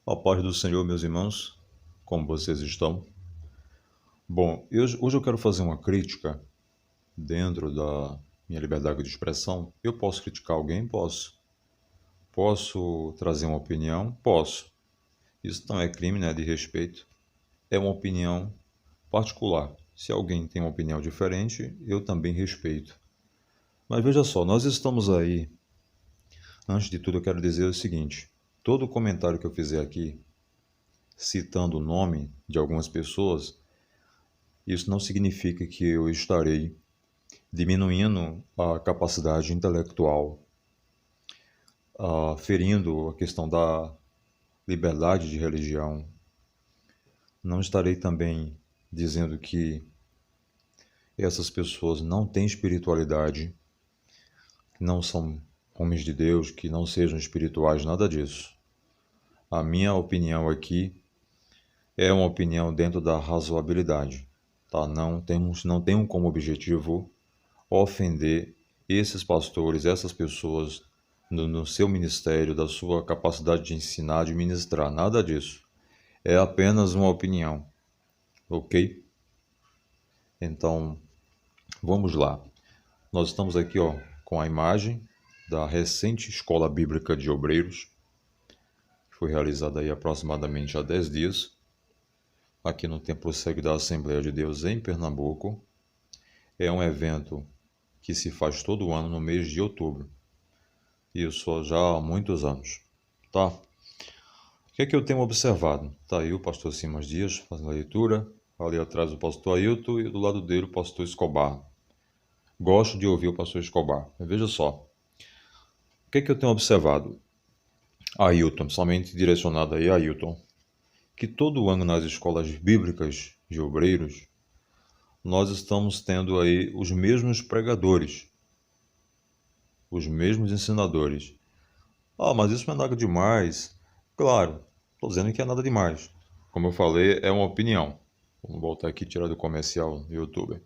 A paz do Senhor, meus irmãos, como vocês estão? Bom, hoje eu quero fazer uma crítica dentro da minha liberdade de expressão. Eu posso criticar alguém? Posso. Posso trazer uma opinião? Posso. Isso não é crime, né, de respeito. É uma opinião particular. Se alguém tem uma opinião diferente, eu também respeito. Mas veja só, nós estamos aí. Antes de tudo, eu quero dizer o seguinte: todo comentário que eu fizer aqui, citando o nome de algumas pessoas, isso não significa que eu estarei diminuindo a capacidade intelectual, ferindo a questão da liberdade de religião. Não estarei também dizendo que essas pessoas não têm espiritualidade, que não são homens de Deus, que não sejam espirituais, nada disso. A minha opinião aqui é uma opinião dentro da razoabilidade, tá? Não tenho como objetivo ofender esses pastores, essas pessoas no seu ministério, da sua capacidade de ensinar, de ministrar, nada disso. É apenas uma opinião, ok? Então, vamos lá. Nós estamos aqui, ó, com a imagem da recente Escola Bíblica de Obreiros, que foi realizada aí aproximadamente há 10 dias, aqui no Templo Cego da Assembleia de Deus em Pernambuco. É um evento que se faz todo ano no mês de outubro. Isso já há muitos anos, tá? O que é que eu tenho observado? Está aí o pastor Simas Dias fazendo a leitura, ali atrás o pastor Ailton e do lado dele o pastor Escobar. Gosto de ouvir o pastor Escobar. Mas veja só, o que é que eu tenho observado? Ailton, somente direcionado aí a Ailton, que todo ano nas escolas bíblicas de obreiros, nós estamos tendo aí os mesmos pregadores, os mesmos ensinadores. Ah, mas isso não é nada demais. Claro, estou dizendo que é nada demais. Como eu falei, é uma opinião. Vamos voltar aqui e tirar do comercial do YouTube.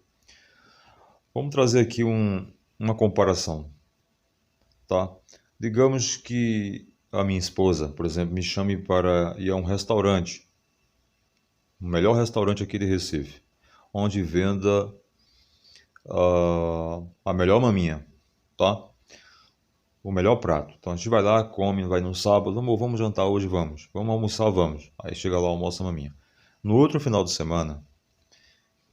Vamos trazer aqui uma comparação, tá? Digamos que a minha esposa, por exemplo, me chame para ir a um restaurante, o melhor restaurante aqui de Recife, onde venda a melhor maminha, tá? O melhor prato. Então a gente vai lá, come, vai no sábado, amor, vamos jantar hoje, vamos. Vamos almoçar, vamos. Aí chega lá, almoça a maminha. No outro final de semana,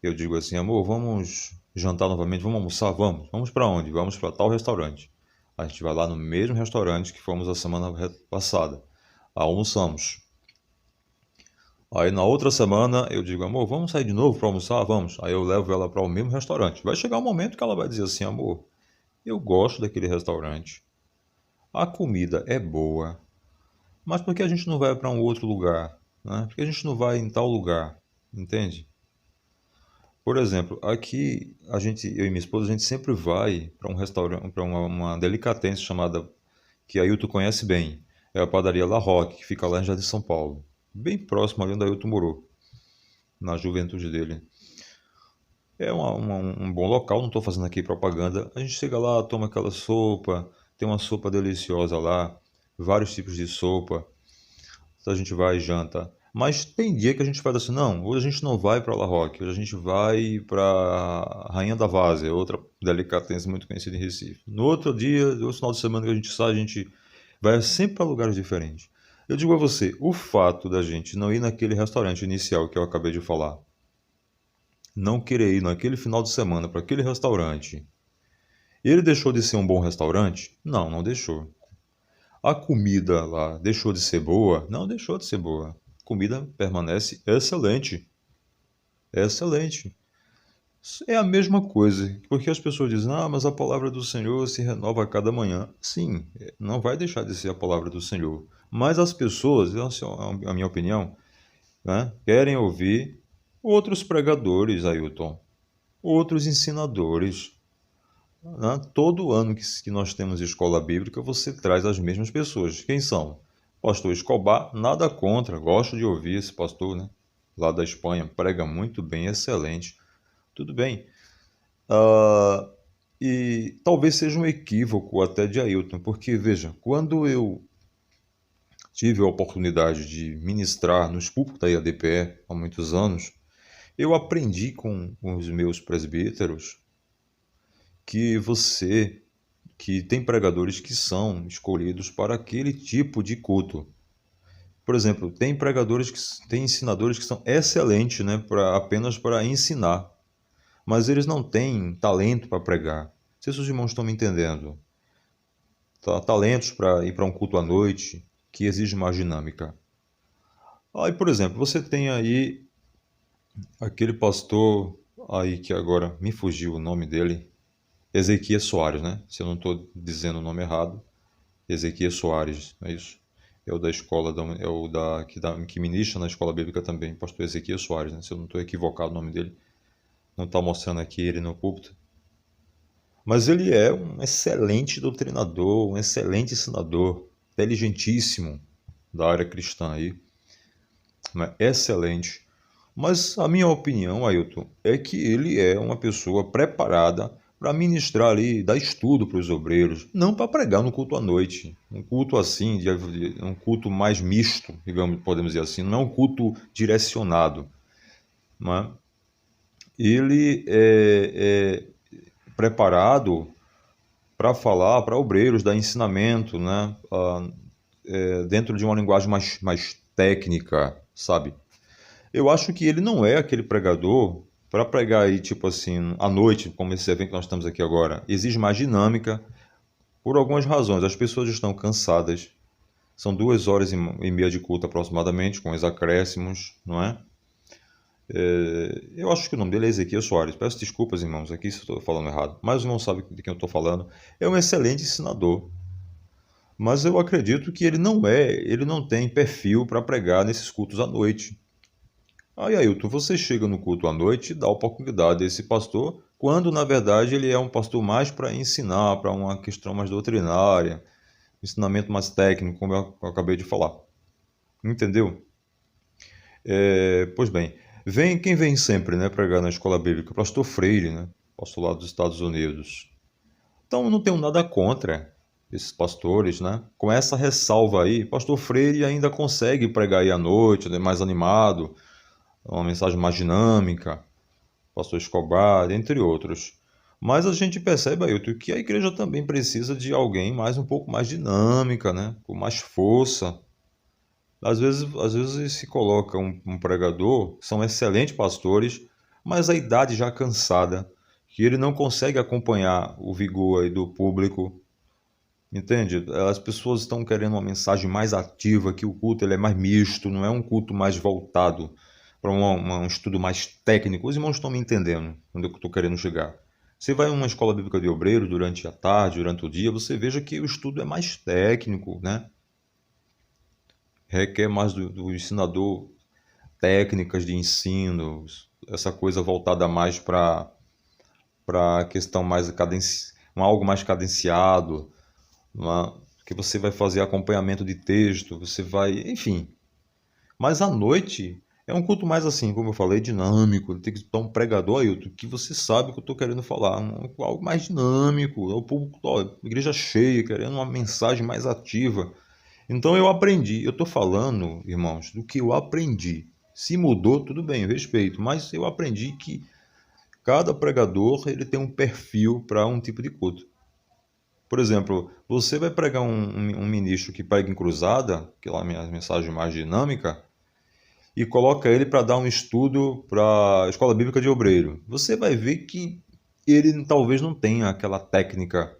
eu digo assim, amor, vamos jantar novamente, vamos almoçar, vamos. Vamos para onde? Vamos para tal restaurante. A gente vai lá no mesmo restaurante que fomos a semana passada. Almoçamos. Aí na outra semana eu digo, amor, vamos sair de novo para almoçar? Vamos. Aí eu levo ela para o mesmo restaurante. Vai chegar um momento que ela vai dizer assim, amor, eu gosto daquele restaurante. A comida é boa, mas por que a gente não vai para um outro lugar? Né? Por que a gente não vai em tal lugar? Entende? Por exemplo, aqui eu e minha esposa, a gente sempre vai para um restaurante, para uma delicatessen chamada, que Ailton conhece bem, é a padaria La Roque, que fica lá em Jardim São Paulo, bem próximo ali onde Ailton morou, na juventude dele. É um bom local, não estou fazendo aqui propaganda. A gente chega lá, toma aquela sopa, tem uma sopa deliciosa lá, vários tipos de sopa. A gente vai e janta. Mas tem dia que a gente faz assim, não, hoje a gente não vai para La Roque, hoje a gente vai para Rainha da Várzea, outra delicatessen muito conhecida em Recife. No outro dia, no final de semana que a gente sai, a gente vai sempre para lugares diferentes. Eu digo a você, o fato da gente não ir naquele restaurante inicial que eu acabei de falar, não querer ir naquele final de semana para aquele restaurante, ele deixou de ser um bom restaurante? Não, não deixou. A comida lá deixou de ser boa? Não deixou de ser boa. A comida permanece excelente. É excelente. É a mesma coisa, porque as pessoas dizem, ah, mas a palavra do Senhor se renova a cada manhã. Sim, não vai deixar de ser a palavra do Senhor. Mas as pessoas, essa é a minha opinião, né, querem ouvir outros pregadores, Ailton, outros ensinadores. Né? Todo ano que nós temos escola bíblica, você traz as mesmas pessoas. Quem são? Pastor Escobar, nada contra, gosto de ouvir esse pastor, né? Lá da Espanha, prega muito bem, excelente. Tudo bem. Ah, e talvez seja um equívoco até de Ailton, porque veja, quando eu tive a oportunidade de ministrar nos púlpitos da IADPE há muitos anos, eu aprendi com os meus presbíteros que tem pregadores que são escolhidos para aquele tipo de culto. Por exemplo, tem ensinadores que são excelentes, né, apenas para ensinar, mas eles não têm talento para pregar. Não sei se os irmãos estão me entendendo. Talentos para ir para um culto à noite que exige mais dinâmica. Aí, por exemplo, você tem aí aquele pastor aí que agora me fugiu o nome dele, Ezequias Soares, né? Se eu não estou dizendo o nome errado, Ezequias Soares, é isso? É o da escola, é o que ministra na escola bíblica também, pastor Ezequias Soares, né? Se eu não estou equivocado o nome dele, não está mostrando aqui ele no púlpito. Mas ele é um excelente doutrinador, um excelente ensinador, inteligentíssimo da área cristã aí, né? Excelente. Mas a minha opinião, Ailton, é que ele é uma pessoa preparada para ministrar ali, dar estudo para os obreiros, não para pregar no culto à noite. Um culto assim, um culto mais misto, digamos, podemos dizer assim, não é um culto direcionado. Né? Ele é preparado para falar para obreiros, dar ensinamento, né? Dentro de uma linguagem mais técnica, sabe? Eu acho que ele não é aquele pregador para pregar aí, tipo assim, à noite, como esse evento que nós estamos aqui agora. Exige mais dinâmica, por algumas razões. As pessoas estão cansadas. São 2 horas e meia de culto aproximadamente, com os acréscimos, não é? Eu acho que o nome dele é Ezequiel Soares. Peço desculpas, irmãos, aqui se estou falando errado. Mas os irmãos sabem de quem eu estou falando. É um excelente ensinador. Mas eu acredito que ele não tem perfil para pregar nesses cultos à noite. Aí, Ailton, você chega no culto à noite e dá oportunidade a esse pastor, quando na verdade ele é um pastor mais para ensinar, para uma questão mais doutrinária, ensinamento mais técnico, como eu acabei de falar. Entendeu? Pois bem, quem vem sempre, né, pregar na escola bíblica? Pastor Freire, né? Pastor lá dos Estados Unidos. Então, eu não tenho nada contra esses pastores, né? Com essa ressalva aí, pastor Freire ainda consegue pregar aí à noite, né, mais animado, uma mensagem mais dinâmica, pastor Escobar, entre outros. Mas a gente percebe, Ailton, que a igreja também precisa de alguém um pouco mais dinâmica, né? Com mais força. Às vezes se coloca um pregador, são excelentes pastores, mas a idade já cansada, que ele não consegue acompanhar o vigor aí do público, entende? As pessoas estão querendo uma mensagem mais ativa, que o culto ele é mais misto, não é um culto mais voltado para um estudo mais técnico. Os irmãos estão me entendendo onde eu estou querendo chegar. Você vai em uma escola bíblica de obreiro durante a tarde, durante o dia, você veja que o estudo é mais técnico, né? Requer mais do ensinador técnicas de ensino, essa coisa voltada mais para a questão mais algo mais cadenciado, que você vai fazer acompanhamento de texto, você vai, enfim. Mas à noite é um culto mais assim, como eu falei, dinâmico. Tem que estar um pregador, Ailton, que você sabe o que eu estou querendo falar. Algo mais dinâmico. O público, ó, igreja cheia, querendo uma mensagem mais ativa. Então eu aprendi. Eu estou falando, irmãos, do que eu aprendi. Se mudou, tudo bem, eu respeito. Mas eu aprendi que cada pregador ele tem um perfil para um tipo de culto. Por exemplo, você vai pregar um ministro que prega em cruzada, que lá é a mensagem mais dinâmica, e coloca ele para dar um estudo para a escola bíblica de obreiro. Você vai ver que ele talvez não tenha aquela técnica.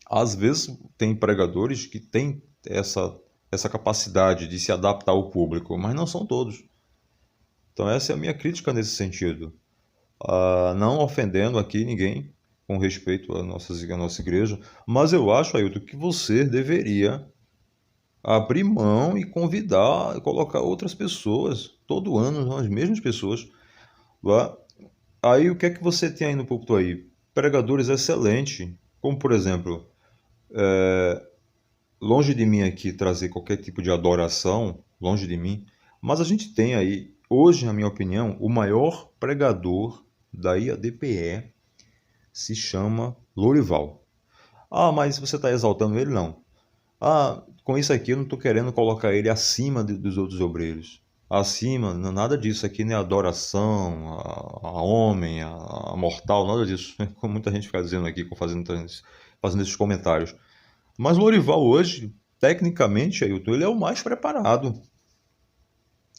Às vezes tem pregadores que têm essa capacidade de se adaptar ao público, mas não são todos. Então essa é a minha crítica nesse sentido. Não ofendendo aqui ninguém, com respeito à nossa igreja, mas eu acho, Ailton, que você deveria abrir mão e convidar, colocar outras pessoas, todo ano, as mesmas pessoas. Lá. Aí o que é que você tem aí no púlpito aí? Pregadores excelentes, como por exemplo, longe de mim aqui trazer qualquer tipo de adoração, longe de mim, mas a gente tem aí, hoje, na minha opinião, o maior pregador da IADPE se chama Lorival. Ah, mas você está exaltando ele? Não. Ah, com isso aqui eu não estou querendo colocar ele acima dos outros obreiros. Acima, nada disso aqui, nem adoração a homem, a mortal, nada disso. Como muita gente fica dizendo aqui, fazendo esses comentários. Mas o Lorival hoje, tecnicamente, Ailton, ele é o mais preparado.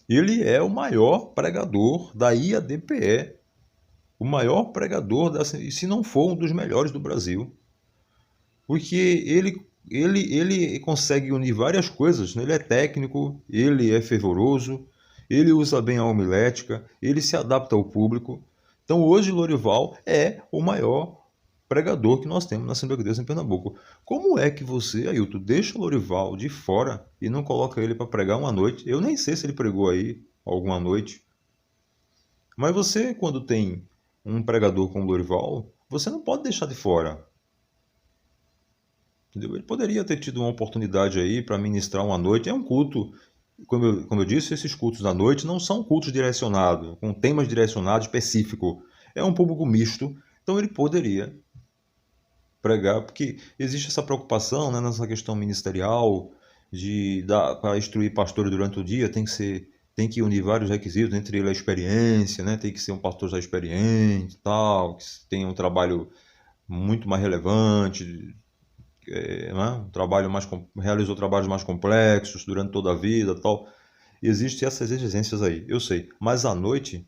Ele é o maior pregador da IADPE. O maior pregador, se não for um dos melhores do Brasil. Porque ele consegue unir várias coisas, né? Ele é técnico, ele é fervoroso, ele usa bem a homilética, ele se adapta ao público. Então hoje Lorival é o maior pregador que nós temos na Assembleia de Deus em Pernambuco. Como é que você, Ailton, deixa o Lorival de fora e não coloca ele para pregar uma noite? Eu nem sei se ele pregou aí alguma noite. Mas você, quando tem um pregador como Lorival, você não pode deixar de fora. Entendeu? Ele poderia ter tido uma oportunidade aí para ministrar uma noite. É um culto, como eu disse, esses cultos da noite não são cultos direcionados, com temas direcionados específicos. É um público misto, então ele poderia pregar, porque existe essa preocupação, né, nessa questão ministerial para instruir pastores durante o dia, tem que unir vários requisitos, entre eles a experiência, né, tem que ser um pastor já experiente, tal, que tenha um trabalho muito mais relevante, né? Realizou trabalhos mais complexos durante toda a vida, tal. Existem essas exigências aí, eu sei. Mas à noite,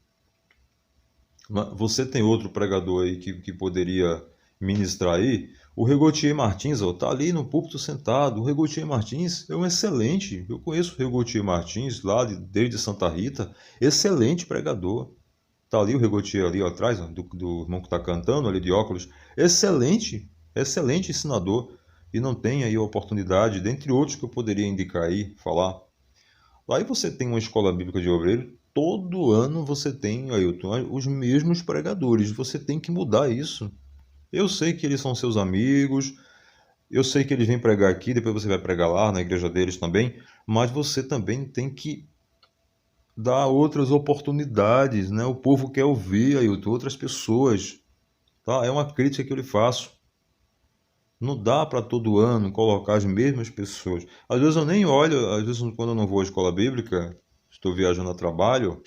né, você tem outro pregador aí que poderia ministrar aí. O Regotier Martins, está ali no púlpito sentado. O Regotier Martins é um excelente. Eu conheço o Regotier Martins lá desde Santa Rita. Excelente pregador. Tá ali o Regotier ali ó, atrás, ó, do irmão que está cantando ali de óculos. Excelente, excelente ensinador. E não tem aí a oportunidade, dentre outros que eu poderia indicar aí, falar. Aí você tem uma escola bíblica de obreiro, todo ano você tem, Ailton, os mesmos pregadores. Você tem que mudar isso. Eu sei que eles são seus amigos, eu sei que eles vêm pregar aqui, depois você vai pregar lá na igreja deles também, mas você também tem que dar outras oportunidades, né? O povo quer ouvir, Ailton, outras pessoas, tá? É uma crítica que eu lhe faço. Não dá para todo ano colocar as mesmas pessoas. Às vezes eu nem olho, às vezes quando eu não vou à escola bíblica, estou viajando a trabalho,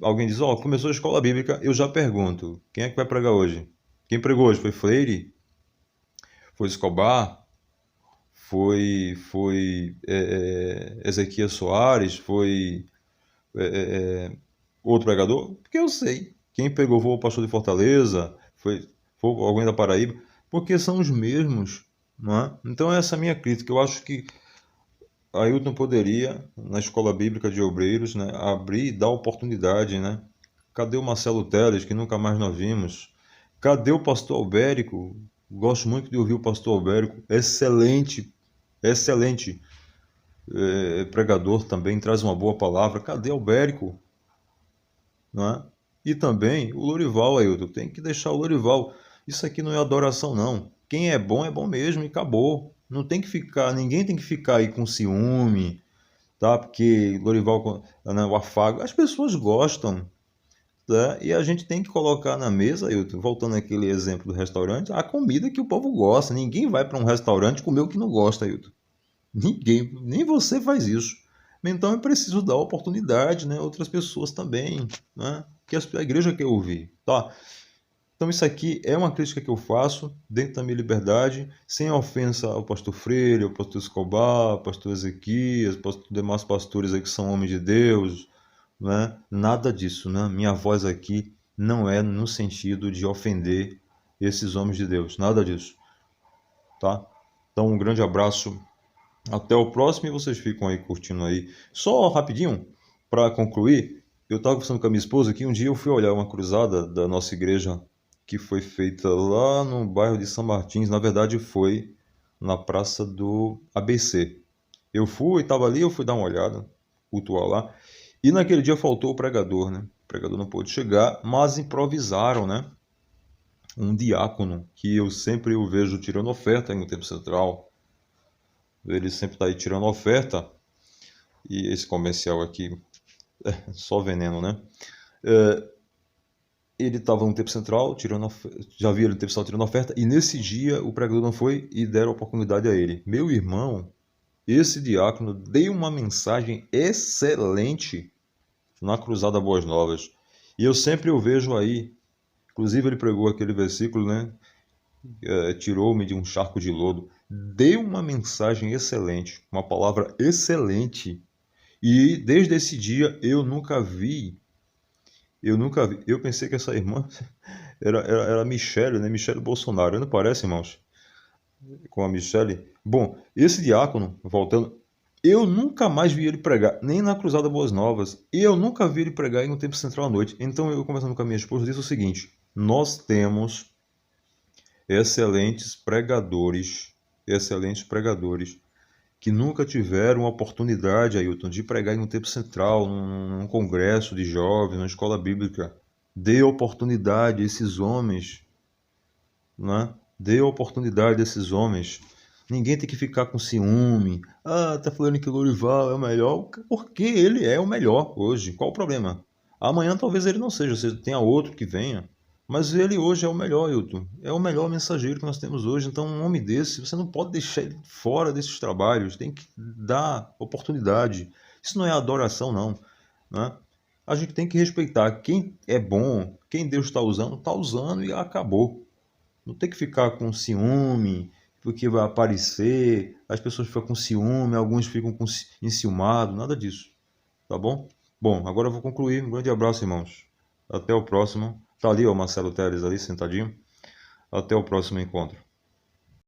alguém diz, ó, começou a escola bíblica, eu já pergunto, quem é que vai pregar hoje? Quem pregou hoje? Foi Freire? Foi Escobar? Foi Ezequias Soares? Foi outro pregador? Porque eu sei. Quem pegou foi o pastor de Fortaleza? Foi alguém da Paraíba? Porque são os mesmos, não é? Então essa é a minha crítica. Eu acho que Ailton poderia, na escola bíblica de obreiros, né, abrir e dar oportunidade, né? Cadê o Marcelo Teles, que nunca mais nós vimos? Cadê o pastor Albérico? Gosto muito de ouvir o pastor Albérico. Excelente, excelente pregador também, traz uma boa palavra. Cadê Albérico? Não é? E também o Lorival, Ailton, tem que deixar o Lorival. Isso aqui não é adoração, não. Quem é bom mesmo e acabou. Não tem que ficar, ninguém tem que ficar aí com ciúme, tá? Porque Lorival, né, o afago, as pessoas gostam, tá? E a gente tem que colocar na mesa, Ailton, voltando àquele exemplo do restaurante, a comida que o povo gosta. Ninguém vai para um restaurante comer o que não gosta, Ailton. Ninguém, nem você faz isso. Então é preciso dar oportunidade, né? Outras pessoas também, né? Que a igreja quer ouvir, tá? Então isso aqui é uma crítica que eu faço dentro da minha liberdade, sem ofensa ao pastor Freire, ao pastor Escobar, ao pastor Ezequias, demais pastores aí que são homens de Deus, né? Nada disso, né? Minha voz aqui não é no sentido de ofender esses homens de Deus, nada disso, tá? Então um grande abraço. Até o próximo e vocês ficam aí curtindo aí. Só rapidinho, para concluir, eu estava conversando com a minha esposa que um dia eu fui olhar uma cruzada da nossa igreja que foi feita lá no bairro de São Martins. Na verdade foi na praça do ABC. Eu fui, estava ali, eu fui dar uma olhada, cultuar lá. E naquele dia faltou o pregador, né? O pregador não pôde chegar, mas improvisaram, né? Um diácono, que eu sempre o vejo tirando oferta aí no Templo Central. Ele sempre está aí tirando oferta. E esse comercial aqui é só veneno, né? Ele estava no Templo Central tirando já vi ele no Templo Central tirando oferta. E nesse dia o pregador não foi e deram oportunidade a ele. Meu irmão, esse diácono deu uma mensagem excelente na Cruzada Boas Novas. E eu sempre o vejo aí. Inclusive ele pregou aquele versículo, né? Tirou-me de um charco de lodo. Deu uma mensagem excelente, uma palavra excelente. E desde esse dia eu nunca vi. Eu pensei que essa irmã era a Michele, né? Michele Bolsonaro. Não parece, irmãos? Com a Michele. Bom, esse diácono, voltando, eu nunca mais vi ele pregar, nem na Cruzada Boas Novas. E eu nunca vi ele pregar em um tempo central à noite. Então eu, conversando com a minha esposa, disse o seguinte: nós temos excelentes pregadores que nunca tiveram a oportunidade, Ailton, de pregar em um tempo central, num congresso de jovens, numa escola bíblica. Dê oportunidade a esses homens, né? Dê oportunidade a esses homens. Ninguém tem que ficar com ciúme. Ah, tá falando que o Lourival é o melhor. Porque ele é o melhor hoje. Qual o problema? Amanhã talvez ele não seja, seja tenha outro que venha. Mas ele hoje é o melhor, Hilton. É o melhor mensageiro que nós temos hoje. Então, um homem desse, você não pode deixar ele fora desses trabalhos. Tem que dar oportunidade. Isso não é adoração, não, né? A gente tem que respeitar quem é bom, quem Deus está usando e acabou. Não tem que ficar com ciúme, porque vai aparecer, as pessoas ficam com ciúme, alguns ficam enciumados, nada disso, tá bom? Bom, agora eu vou concluir. Um grande abraço, irmãos. Até o próximo. Tá ali, ó, o Marcelo Teles ali sentadinho. Até o próximo encontro.